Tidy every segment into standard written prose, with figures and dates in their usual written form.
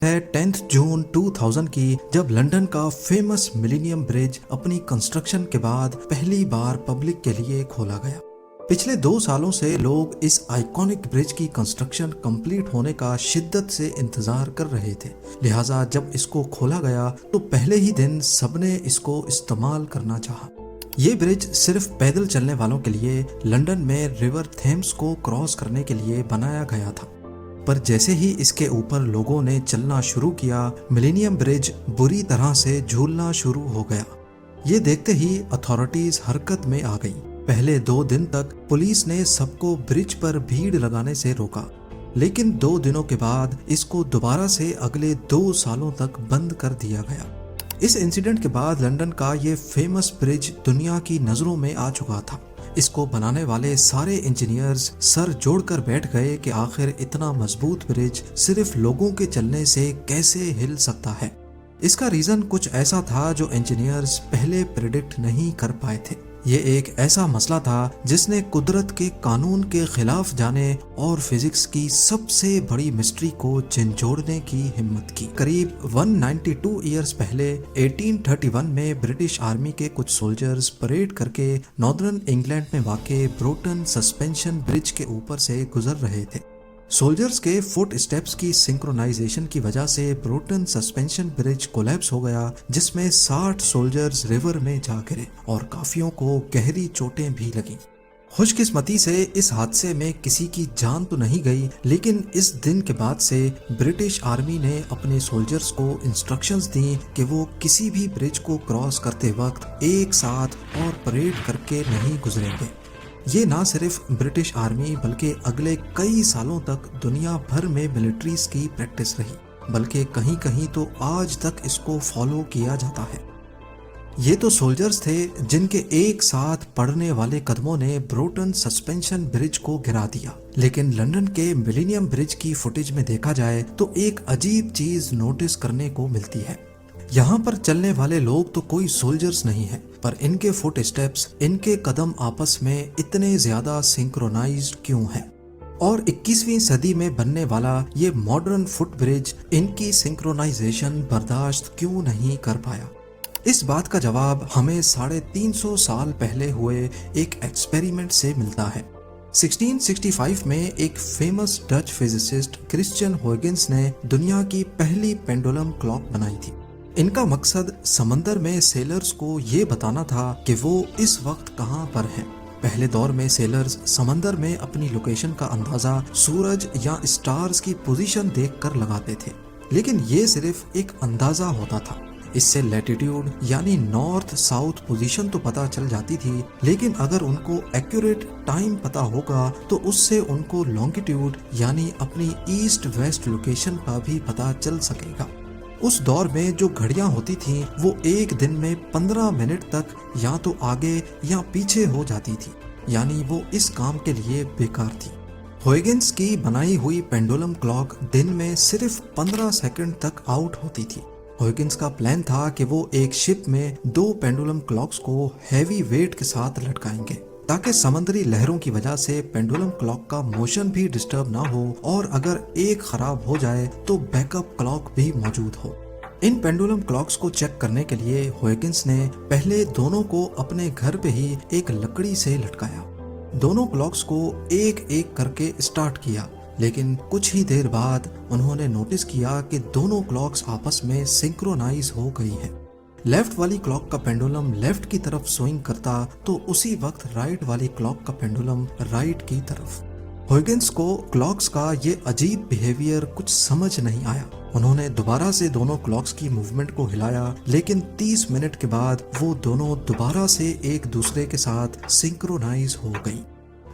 है 10 जून 2000 की, जब लंदन का फेमस मिलेनियम ब्रिज अपनी कंस्ट्रक्शन के बाद पहली बार पब्लिक के लिए खोला गया। पिछले 2 सालों से लोग इस आइकॉनिक ब्रिज की कंस्ट्रक्शन कंप्लीट होने का शिद्दत से इंतजार कर रहे थे। लिहाजा जब इसको खोला गया तो पहले ही दिन सबने इसको इस्तेमाल करना चाहा। ये ब्रिज सिर्फ पैदल चलने वालों के लिए लंदन में रिवर थेम्स को क्रॉस करने के लिए बनाया गया था, पर जैसे ही इसके ऊपर लोगों ने चलना शुरू किया, मिलेनियम ब्रिज बुरी तरह से झूलना शुरू हो गया। ये देखते ही अथॉरिटीज हरकत में आ गई। पहले 2 दिन तक पुलिस ने सबको ब्रिज पर भीड़ लगाने से रोका, लेकिन 2 दिनों के बाद इसको दोबारा से अगले 2 सालों तक बंद कर दिया गया। इस इंसिडेंट के बाद लंदन का ये फेमस ब्रिज दुनिया की नजरों में आ चुका था। इसको बनाने वाले सारे इंजीनियर्स सर जोड़कर बैठ गए कि आखिर इतना मजबूत ब्रिज सिर्फ लोगों के चलने से कैसे हिल सकता है। इसका रीजन कुछ ऐसा था जो इंजीनियर्स पहले प्रेडिक्ट नहीं कर पाए थे। ये एक ऐसा मसला था जिसने कुदरत के कानून के खिलाफ जाने और फिजिक्स की सबसे बड़ी मिस्ट्री को झंझोड़ने की हिम्मत की। करीब 192 ईयर्स पहले 1831 में ब्रिटिश आर्मी के कुछ सोल्जर्स परेड करके नॉर्दर्न इंग्लैंड में वाक़े ब्रोटन सस्पेंशन ब्रिज के ऊपर से गुजर रहे थे। सोल्जर्स के फुट स्टेप्स की सिंक्रोनाइजेशन की वजह से ब्रोटन सस्पेंशन ब्रिज कोलैप्स हो गया, जिसमें 60 सोल्जर्स रिवर में जा गिरे और काफियों को गहरी चोटें भी लगीं। खुशकिस्मती से इस हादसे में किसी की जान तो नहीं गई, लेकिन इस दिन के बाद से ब्रिटिश आर्मी ने अपने सोल्जर्स को इंस्ट्रक्शंस दी कि वो किसी भी ब्रिज को क्रॉस करते वक्त एक साथ और परेड करके नहीं गुजरेंगे। ये ना सिर्फ ब्रिटिश आर्मी बल्कि अगले कई सालों तक दुनिया भर में मिलिट्रीज की प्रैक्टिस रही, बल्कि कहीं कहीं तो आज तक इसको फॉलो किया जाता है। ये तो सोल्जर्स थे जिनके एक साथ पड़ने वाले कदमों ने ब्रोटन सस्पेंशन ब्रिज को गिरा दिया, लेकिन लंदन के मिलेनियम ब्रिज की फुटेज में देखा जाए तो एक अजीब चीज नोटिस करने को मिलती है। यहाँ पर चलने वाले लोग तो कोई सोल्जर्स नहीं है, पर इनके फुट स्टेप्स, इनके कदम आपस में इतने ज्यादा सिंक्रोनाइज्ड क्यों हैं? और 21वीं सदी में बनने वाला ये मॉडर्न फुट ब्रिज इनकी सिंक्रोनाइजेशन बर्दाश्त क्यों नहीं कर पाया? इस बात का जवाब हमें 350 साल पहले हुए एक एक्सपेरिमेंट से मिलता है। 1665 में एक famous Dutch physicist Christian huygens ने दुनिया की पहली पेंडुलम क्लॉक बनाई थी। इनका मकसद समंदर में सेलर्स को ये बताना था कि वो इस वक्त कहाँ पर हैं। पहले दौर में सेलर्स समंदर में अपनी लोकेशन का अंदाजा सूरज या स्टार्स की पोजीशन देखकर लगाते थे, लेकिन ये सिर्फ एक अंदाजा होता था। इससे लैटिट्यूड यानी नॉर्थ साउथ पोजीशन तो पता चल जाती थी, लेकिन अगर उनको एक्यूरेट टाइम पता होगा तो उससे उनको लॉन्गिट्यूड यानी अपनी ईस्ट वेस्ट लोकेशन का भी पता चल सकेगा। उस दौर में जो घड़ियां होती थीं वो एक दिन में 15 मिनट तक या तो आगे या पीछे हो जाती थी, यानी वो इस काम के लिए बेकार थी। huygens की बनाई हुई पेंडुलम क्लॉक दिन में सिर्फ 15 सेकंड तक आउट होती थी। huygens का प्लान था कि वो एक शिप में 2 पेंडुलम क्लॉक्स को हैवी वेट के साथ लटकाएंगे, ताकि समुद्री लहरों की वजह से पेंडुलम क्लॉक का मोशन भी डिस्टर्ब ना हो और अगर एक खराब हो जाए तो बैकअप क्लॉक भी मौजूद हो। इन पेंडुलम क्लॉक्स को चेक करने के लिए huygens ने पहले दोनों को अपने घर पे ही एक लकड़ी से लटकाया। दोनों क्लॉक्स को एक एक करके स्टार्ट किया, लेकिन कुछ ही देर बाद उन्होंने नोटिस किया कि दोनों क्लॉक्स आपस में सिंक्रोनाइज हो गई हैं। लेफ्ट वाली क्लॉक का पेंडुलम लेफ्ट की तरफ स्विंग करता तो उसी वक्त राइट वाली क्लॉक का पेंडुलम राइट की तरफ। huygens को क्लॉक्स का ये अजीब बिहेवियर कुछ समझ नहीं आया। उन्होंने दोबारा से दोनों क्लॉक्स की मूवमेंट को हिलाया, लेकिन 30 मिनट के बाद वो दोनों दोबारा से एक दूसरे के साथ सिंक्रोनाइज हो गई।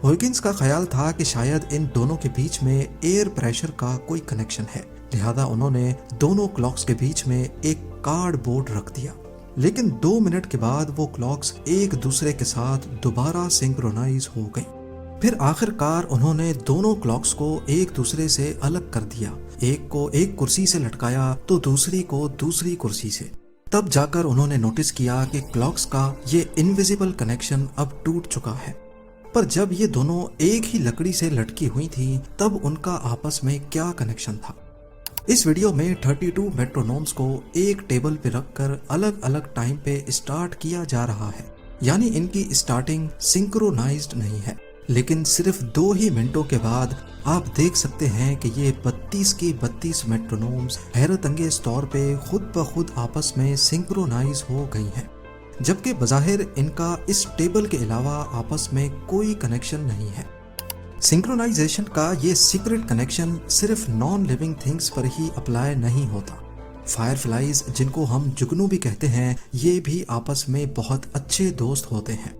huygens का ख्याल था कि शायद इन दोनों के बीच में एयर प्रेशर का कोई कनेक्शन है, लिहाजा उन्होंने दोनों क्लॉक्स के बीच में एक कार्डबोर्ड रख दिया। लेकिन 2 मिनट के बाद वो क्लॉक्स एक दूसरे के साथ दोबारा सिंक्रोनाइज हो गई। फिर आखिरकार उन्होंने दोनों क्लॉक्स को एक दूसरे से अलग कर दिया, एक को एक कुर्सी से लटकाया तो दूसरी को दूसरी कुर्सी से। तब जाकर उन्होंने नोटिस किया कि क्लॉक्स का ये इनविजिबल कनेक्शन अब टूट चुका है। पर जब ये दोनों एक ही लकड़ी से लटकी हुई थी तब उनका आपस में क्या कनेक्शन था? इस वीडियो में 32 मेट्रोनोम्स को एक टेबल पे रखकर अलग अलग टाइम पे स्टार्ट किया जा रहा है, यानी इनकी स्टार्टिंग सिंक्रोनाइज्ड नहीं है, लेकिन सिर्फ 2 ही मिनटों के बाद आप देख सकते हैं कि ये 32 की 32 मेट्रोनोम्स हैरत अंगेज तौर पे खुद ब खुद आपस में सिंक्रोनाइज हो गई हैं, जबकि बज़ाहिर इनका इस टेबल के अलावा आपस में कोई कनेक्शन नहीं है। सिंक्रोनाइजेशन का ये सीक्रेट कनेक्शन सिर्फ नॉन लिविंग थिंग्स पर ही अप्लाई नहीं होता। फायरफ्लाइज, जिनको हम जुगनू भी कहते हैं, ये भी आपस में बहुत अच्छे दोस्त होते हैं।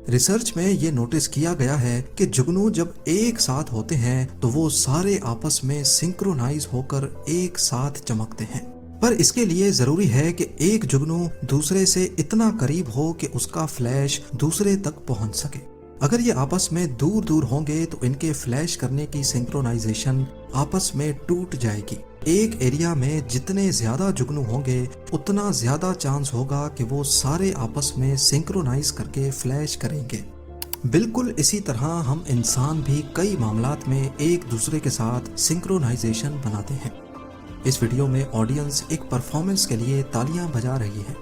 रिसर्च में ये नोटिस किया गया है कि जुगनू जब एक साथ होते हैं तो वो सारे आपस में सिंक्रोनाइज होकर एक साथ चमकते हैं, पर इसके लिए जरूरी है कि एक जुगनू दूसरे से इतना करीब हो कि उसका फ्लैश दूसरे तक पहुंच सके। अगर ये आपस में दूर दूर होंगे तो इनके फ्लैश करने की सिंक्रोनाइजेशन आपस में टूट जाएगी। एक एरिया में जितने ज्यादा जुगनू होंगे उतना ज्यादा चांस होगा कि वो सारे आपस में सिंक्रोनाइज करके फ्लैश करेंगे। बिल्कुल इसी तरह हम इंसान भी कई मामलात में एक दूसरे के साथ सिंक्रोनाइजेशन बनाते हैं। इस वीडियो में ऑडियंस एक परफॉर्मेंस के लिए तालियां बजा रही है।